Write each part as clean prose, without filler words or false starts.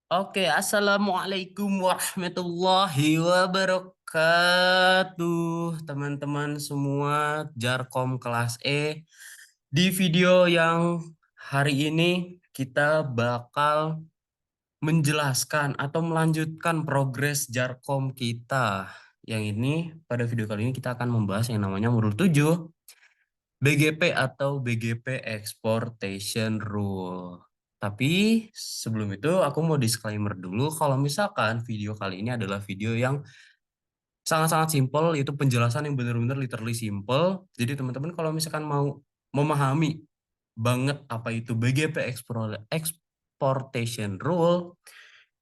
Assalamualaikum warahmatullahi wabarakatuh, teman-teman semua Jarkom kelas E. Di video yang hari ini kita bakal menjelaskan atau melanjutkan progres Jarkom kita. Yang ini, pada video kali ini kita akan membahas yang namanya modul 7, BGP atau BGP Exportation Rule. Tapi sebelum itu aku mau disclaimer dulu kalau misalkan video kali ini adalah video yang sangat-sangat simple, itu penjelasan yang benar-benar literally simple. Jadi teman-teman kalau misalkan mau memahami banget apa itu BGP Exportation Rule,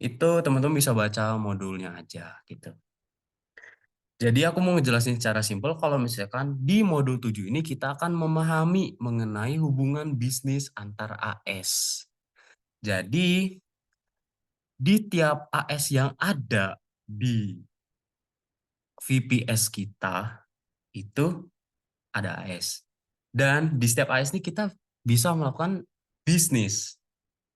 itu teman-teman bisa baca modulnya aja gitu. Jadi aku mau ngejelasin secara simpel kalau misalkan di modul 7 ini kita akan memahami mengenai hubungan bisnis antar AS. Jadi di tiap AS yang ada di VPS kita itu ada AS. Dan di setiap AS ini kita bisa melakukan bisnis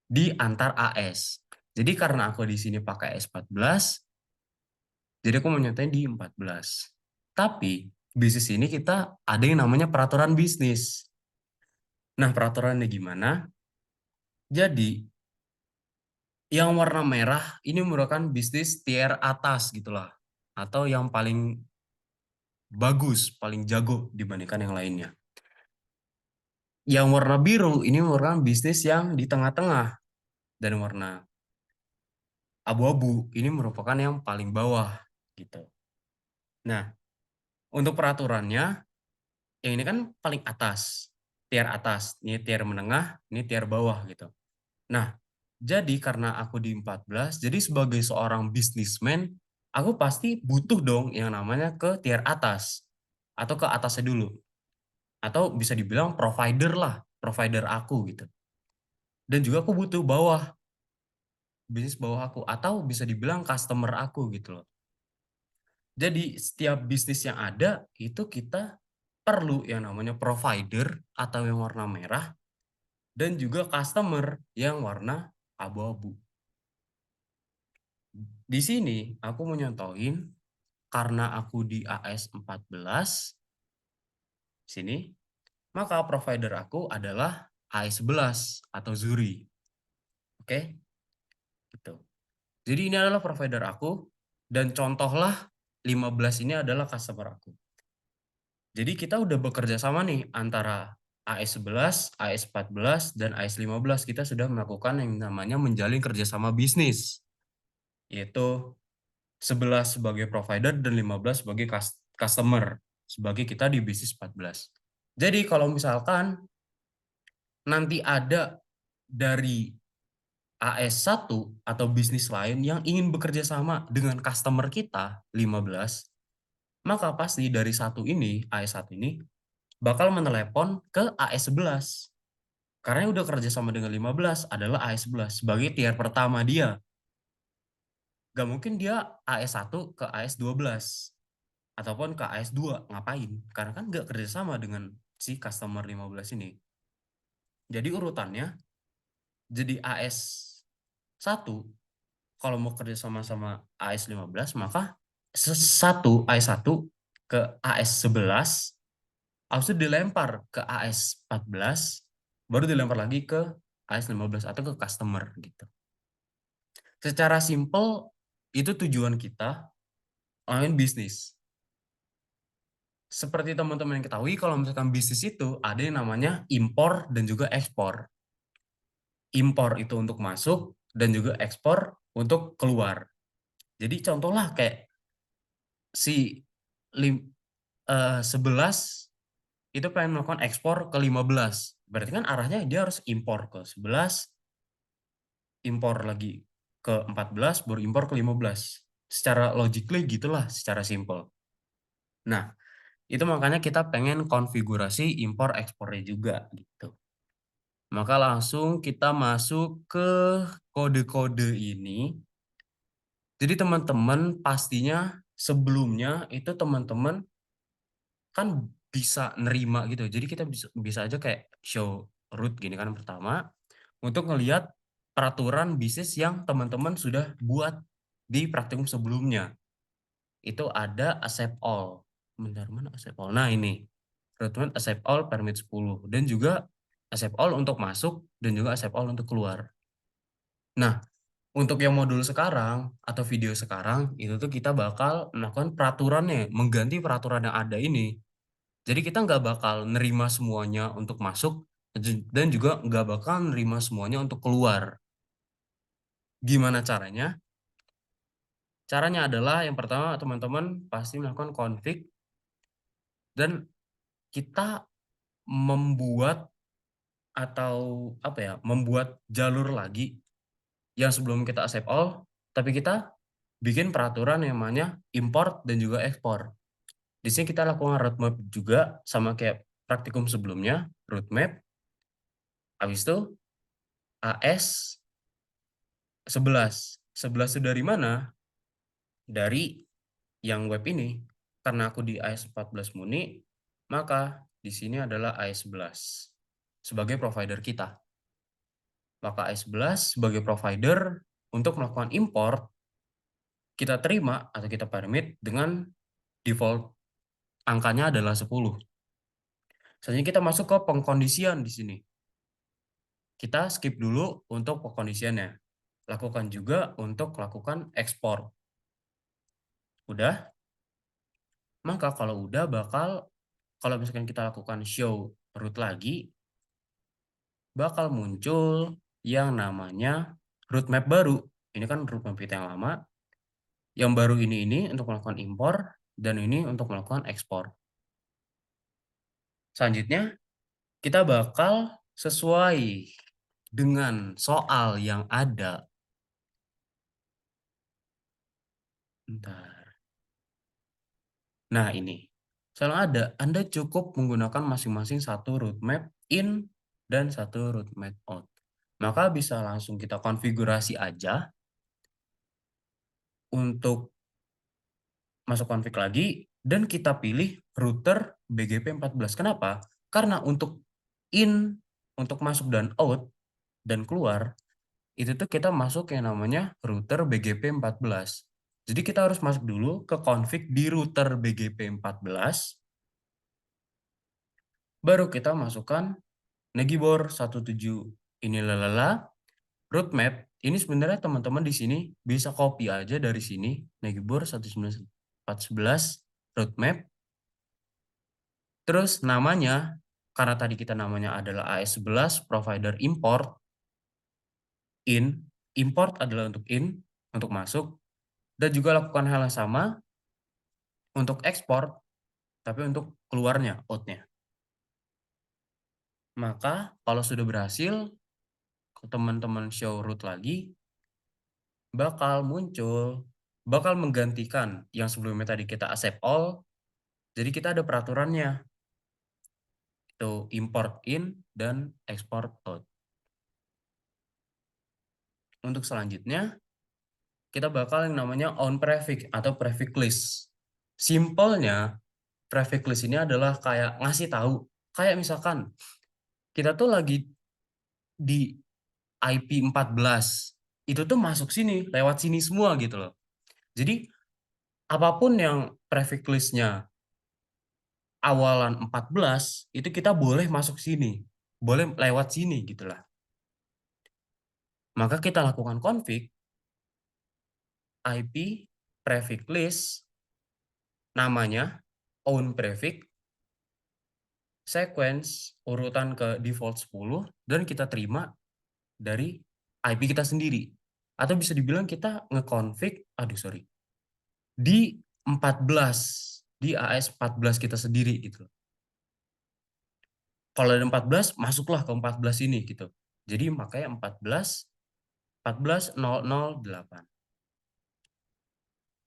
di antar AS. Jadi karena aku di sini pakai AS 14, jadi aku mau nyatain di 14. Tapi bisnis ini kita ada yang namanya peraturan bisnis. Nah, peraturannya gimana? Jadi, yang warna merah ini merupakan bisnis tier atas gitulah. Atau yang paling bagus, paling jago dibandingkan yang lainnya. Yang warna biru ini merupakan bisnis yang di tengah-tengah. Dan warna abu-abu ini merupakan yang paling bawah gitu. Nah, untuk peraturannya, yang ini kan paling atas. Tier atas, ini tier menengah, ini tier bawah gitu. Nah, jadi karena aku di 14, jadi sebagai seorang bisnismen, aku pasti butuh dong yang namanya ke tier atas. Atau ke atasnya dulu. Atau bisa dibilang provider lah, provider aku gitu. Dan juga aku butuh bawah, bisnis bawah aku. Atau bisa dibilang customer aku gitu loh. Jadi setiap bisnis yang ada, itu kita perlu yang namanya provider atau yang warna merah. Dan juga customer yang warna abu-abu. Di sini aku mau nyontohin karena aku di AS 14 sini, maka provider aku adalah AS 11 atau Zuri. Oke, gitu. Jadi ini adalah provider aku dan contohlah 15 ini adalah customer aku. Jadi kita udah bekerja sama nih antara AS 11, AS 14, dan AS 15. Kita sudah melakukan yang namanya menjalin kerjasama bisnis. Yaitu 11 sebagai provider dan 15 sebagai customer. Sebagai kita di bisnis 14. Jadi kalau misalkan nanti ada dari AS1 atau bisnis lain yang ingin bekerja sama dengan customer kita 15, maka pasti dari satu ini, AS1 ini, bakal menelepon ke AS11. Karena yang udah kerja sama dengan 15 adalah AS11 sebagai tier pertama dia. Gak mungkin dia AS1 ke AS12 ataupun ke AS2, ngapain? Karena kan gak kerja sama dengan si customer 15 ini. Jadi urutannya, jadi AS1, kalau mau kerja sama-sama AS15, maka AS1 ke AS11, habis itu dilempar ke AS14, baru dilempar lagi ke AS15 atau ke customer gitu. Secara simple, itu tujuan kita ngelakuin bisnis. Seperti teman-teman yang ketahui, kalau misalkan bisnis itu ada yang namanya impor dan juga ekspor. Impor itu untuk masuk dan juga ekspor untuk keluar. Jadi contohlah kayak si 11 itu pengen melakukan ekspor ke 15. Berarti kan arahnya dia harus impor ke 11, impor lagi ke 14, baru impor ke 15. Secara logically gitulah, secara simple. Nah, itu makanya kita pengen konfigurasi impor ekspornya juga gitu. Maka langsung kita masuk ke kode-kode ini. Jadi teman-teman pastinya sebelumnya itu teman-teman kan bisa nerima gitu. Jadi kita bisa aja kayak show root gini kan pertama untuk ngelihat peraturan bisnis yang teman-teman sudah buat di praktikum sebelumnya. Itu ada accept all. Bentar, mana accept all? Nah, ini. Recruitment accept all permit 10. Dan juga accept all untuk masuk dan juga accept all untuk keluar. Nah, untuk yang modul sekarang atau video sekarang, itu tuh kita bakal melakukan peraturannya, mengganti peraturan yang ada ini. Jadi kita nggak bakal nerima semuanya untuk masuk, dan juga nggak bakal nerima semuanya untuk keluar. Gimana caranya? Caranya adalah yang pertama teman-teman pasti melakukan config dan kita membuat atau apa ya, membuat jalur lagi yang sebelum kita accept all, tapi kita bikin peraturan yang namanya import dan juga ekspor. Di sini kita lakukan roadmap juga sama kayak praktikum sebelumnya, roadmap. Habis itu AS 11. 11 itu dari mana? Dari yang web ini. Karena aku di AS 14 Muni, maka di sini adalah AS 11 sebagai provider kita. Maka AS 11 sebagai provider untuk melakukan import, kita terima atau kita permit dengan default angkanya adalah 10. Selanjutnya kita masuk ke pengkondisian di sini. Kita skip dulu untuk pengkondisiannya. Lakukan juga untuk lakukan ekspor. Udah? Maka kalau udah kalau misalkan kita lakukan show root lagi, bakal muncul yang namanya roadmap baru. Ini kan roadmap kita yang lama. Yang baru ini untuk melakukan impor, dan ini untuk melakukan ekspor. Selanjutnya, kita bakal sesuai dengan soal yang ada. Bentar. Nah, ini. Soal ada, Anda cukup menggunakan masing-masing satu roadmap in dan satu roadmap out. Maka bisa langsung kita konfigurasi aja untuk masuk config lagi dan kita pilih router BGP 14. Kenapa? Karena untuk in, untuk masuk dan out dan keluar, itu tuh kita masuk yang namanya router BGP 14. Jadi kita harus masuk dulu ke config di router BGP 14, baru kita masukkan Negibor 17 ini lalala roadmap. Ini sebenarnya teman-teman di sini bisa copy aja dari sini Negibor 19411 roadmap. Terus namanya, karena tadi kita namanya adalah AS11 provider import, import adalah untuk in, untuk masuk, dan juga lakukan hal yang sama untuk ekspor, tapi untuk keluarnya, outnya. Maka kalau sudah berhasil, teman-teman show root lagi, bakal menggantikan yang sebelumnya tadi kita accept all, jadi kita ada peraturannya, itu import in dan export out. Untuk selanjutnya, kita bakal yang namanya on prefix atau prefix list. Simpelnya, prefix list ini adalah kayak ngasih tahu. Kayak misalkan, kita tuh lagi di IP 14. Itu tuh masuk sini, lewat sini semua gitu loh. Jadi, apapun yang prefix listnya awalan 14, itu kita boleh masuk sini. Boleh lewat sini gitu lah. Maka kita lakukan config IP prefix list namanya own prefix sequence urutan ke default 10 dan kita terima dari IP kita sendiri. Atau bisa dibilang kita ngeconfig, di 14, di AS 14 kita sendiri gitu. Kalau ada 14, masuklah ke 14 ini gitu. Jadi makanya 14.008.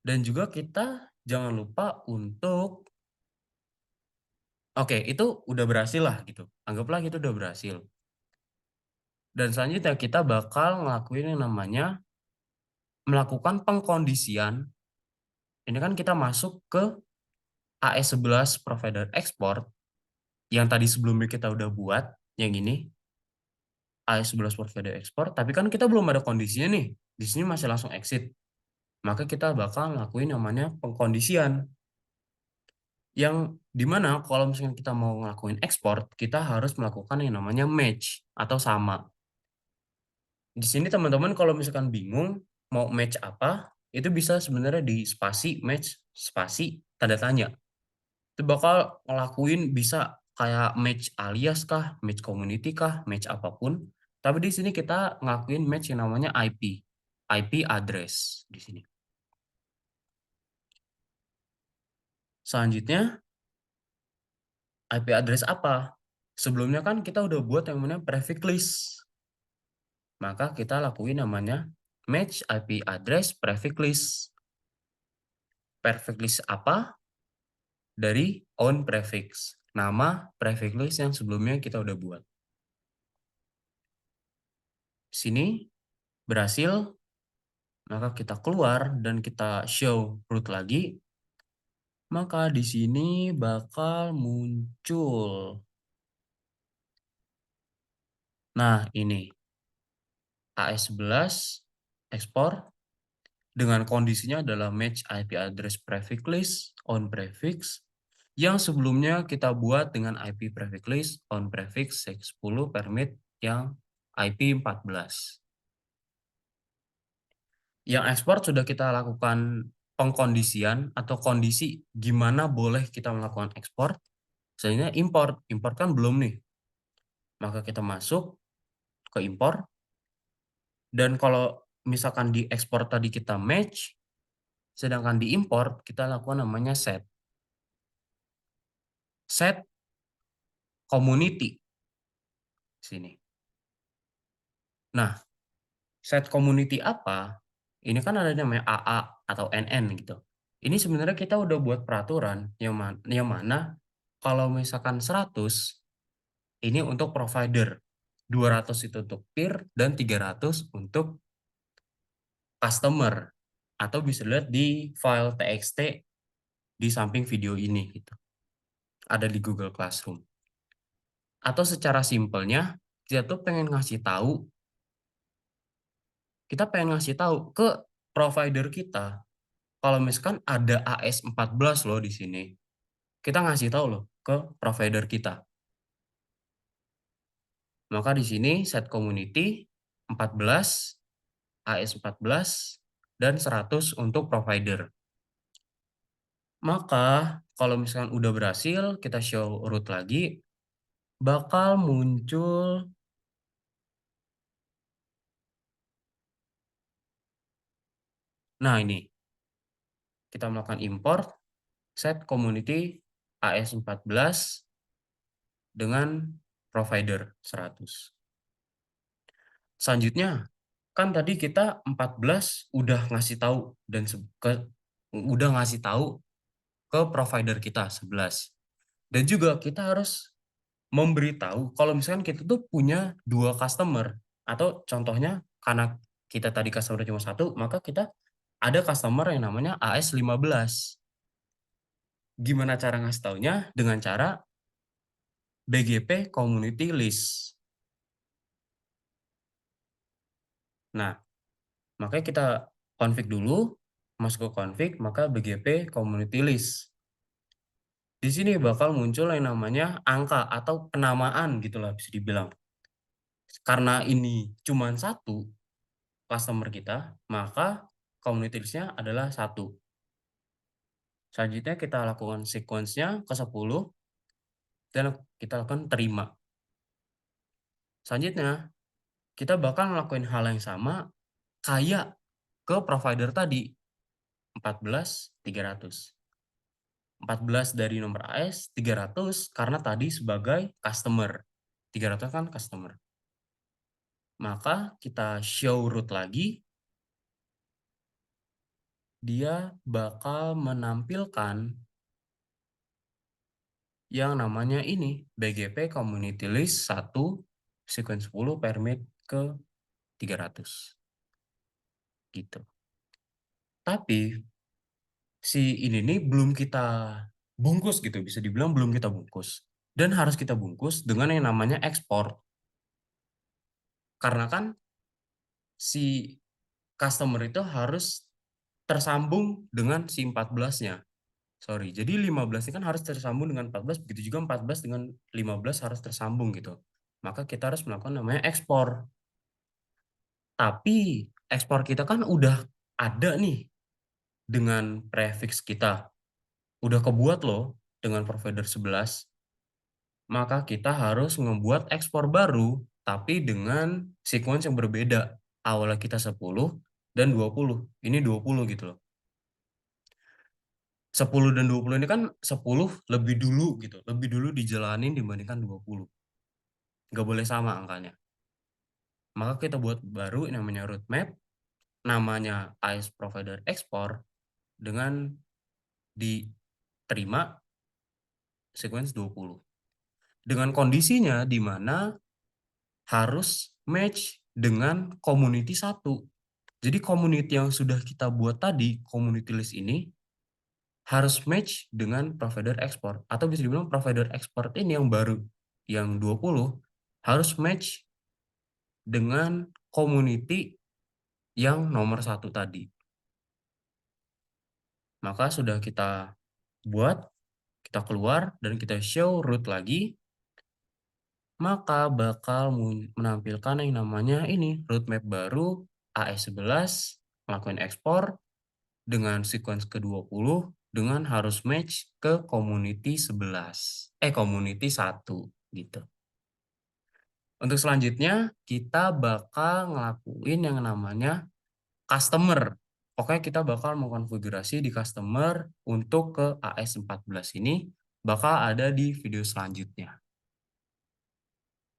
Dan juga kita jangan lupa untuk oke, itu udah berhasil lah gitu. Anggaplah itu udah berhasil. Dan selanjutnya kita bakal ngelakuin yang namanya melakukan pengkondisian. Ini kan kita masuk ke AS11 provider export yang tadi sebelumnya kita udah buat, yang ini. AES 11 provider ekspor, tapi kan kita belum ada kondisinya nih. Di sini masih langsung exit. Maka kita bakal ngelakuin namanya pengkondisian. Yang dimana kalau misalnya kita mau ngelakuin ekspor, kita harus melakukan yang namanya match atau sama. Di sini teman-teman kalau misalkan bingung mau match apa, itu bisa sebenarnya di spasi match, spasi tanda tanya. Itu bakal ngelakuin bisa kayak match alias kah, match community kah, match apapun. Tapi di sini kita ngelakuin match yang namanya IP address di sini. Selanjutnya IP address apa? Sebelumnya kan kita udah buat yang namanya prefix list. Maka kita lakuin namanya match IP address prefix list. Prefix list apa? Dari on prefix. Nama prefix list yang sebelumnya kita udah buat. Sini berhasil, maka kita keluar dan kita show root lagi. Maka di sini bakal muncul. Nah, ini AES 11 ekspor dengan kondisinya adalah match IP address prefix list on prefix yang sebelumnya kita buat dengan IP prefix list on prefix 10 permit yang IP 14. Yang ekspor sudah kita lakukan pengkondisian atau kondisi gimana boleh kita melakukan ekspor. Selanjutnya import. Import kan belum nih. Maka kita masuk ke import. Dan kalau misalkan di ekspor tadi kita match, sedangkan di import kita lakukan namanya set. Set community. Sini. Nah, set community apa? Ini kan ada namanya AA atau NN gitu. Ini sebenarnya kita udah buat peraturan yang mana kalau misalkan 100 ini untuk provider, 200 itu untuk peer, dan 300 untuk customer. Atau bisa dilihat di file txt di samping video ini gitu. Ada di Google Classroom. Atau secara simpelnya, kita tuh pengen ngasih tahu, kita pengen ngasih tahu ke provider kita kalau misalkan ada AES 14 loh di sini. Kita ngasih tahu loh ke provider kita. Maka di sini set community 14, AES 14, dan 100 untuk provider. Maka kalau misalkan udah berhasil, kita show root lagi, bakal muncul. Nah ini, kita melakukan import set community AES 14 dengan provider 100. Selanjutnya, kan tadi kita 14 udah ngasih tahu dan udah ngasih tahu ke provider kita 11. Dan juga kita harus memberitahu kalau misalkan kita tuh punya 2 customer atau contohnya karena kita tadi customer cuma 1, maka kita ada customer yang namanya AS 15. Gimana cara ngasih taunya? Dengan cara BGP community list. Nah, makanya kita config dulu, masuk ke config, maka BGP community list. Di sini bakal muncul yang namanya angka atau penamaan gitulah bisa dibilang. Karena ini cuma 1 customer kita, maka community list-nya adalah 1. Selanjutnya kita lakukan sequence-nya ke 10 dan kita lakukan terima. Selanjutnya, kita bakal ngelakuin hal yang sama kayak ke provider tadi, 14, 300. 14 dari nomor AS, 300 karena tadi sebagai customer. 300 kan customer. Maka kita show root lagi, dia bakal menampilkan yang namanya ini, BGP community list 1 sequence 10 permit ke 300. Gitu. Tapi si ini nih belum kita bungkus gitu, bisa dibilang belum kita bungkus. Dan harus kita bungkus dengan yang namanya ekspor. Karena kan si customer itu harus tersambung dengan si 14-nya. Sorry, jadi 15 ini kan harus tersambung dengan 14, begitu juga 14 dengan 15 harus tersambung gitu. Maka kita harus melakukan namanya ekspor. Tapi ekspor kita kan udah ada nih dengan prefix kita. Udah kebuat loh dengan provider 11. Maka kita harus membuat ekspor baru tapi dengan sequence yang berbeda. Awalnya kita 10 dan 20. Ini 20 gitu loh. 10 dan 20 ini kan 10 lebih dulu gitu. Lebih dulu dijalanin dibandingkan 20. Nggak boleh sama angkanya. Maka kita buat baru namanya roadmap, namanya AES Provider Export dengan diterima sequence 20. Dengan kondisinya di mana harus match dengan community 1. Jadi community yang sudah kita buat tadi, community list ini harus match dengan provider export, atau bisa dibilang provider export ini yang baru yang 20 harus match dengan community yang nomor 1 tadi. Maka sudah kita buat, kita keluar dan kita show root lagi, maka bakal menampilkan yang namanya ini roadmap baru AS11 ngelakuin ekspor dengan sequence ke-20 dengan harus match ke community 11. Community 1 gitu. Untuk selanjutnya kita bakal ngelakuin yang namanya customer. Pokoknya kita bakal mengkonfigurasi di customer untuk ke AS14 ini bakal ada di video selanjutnya.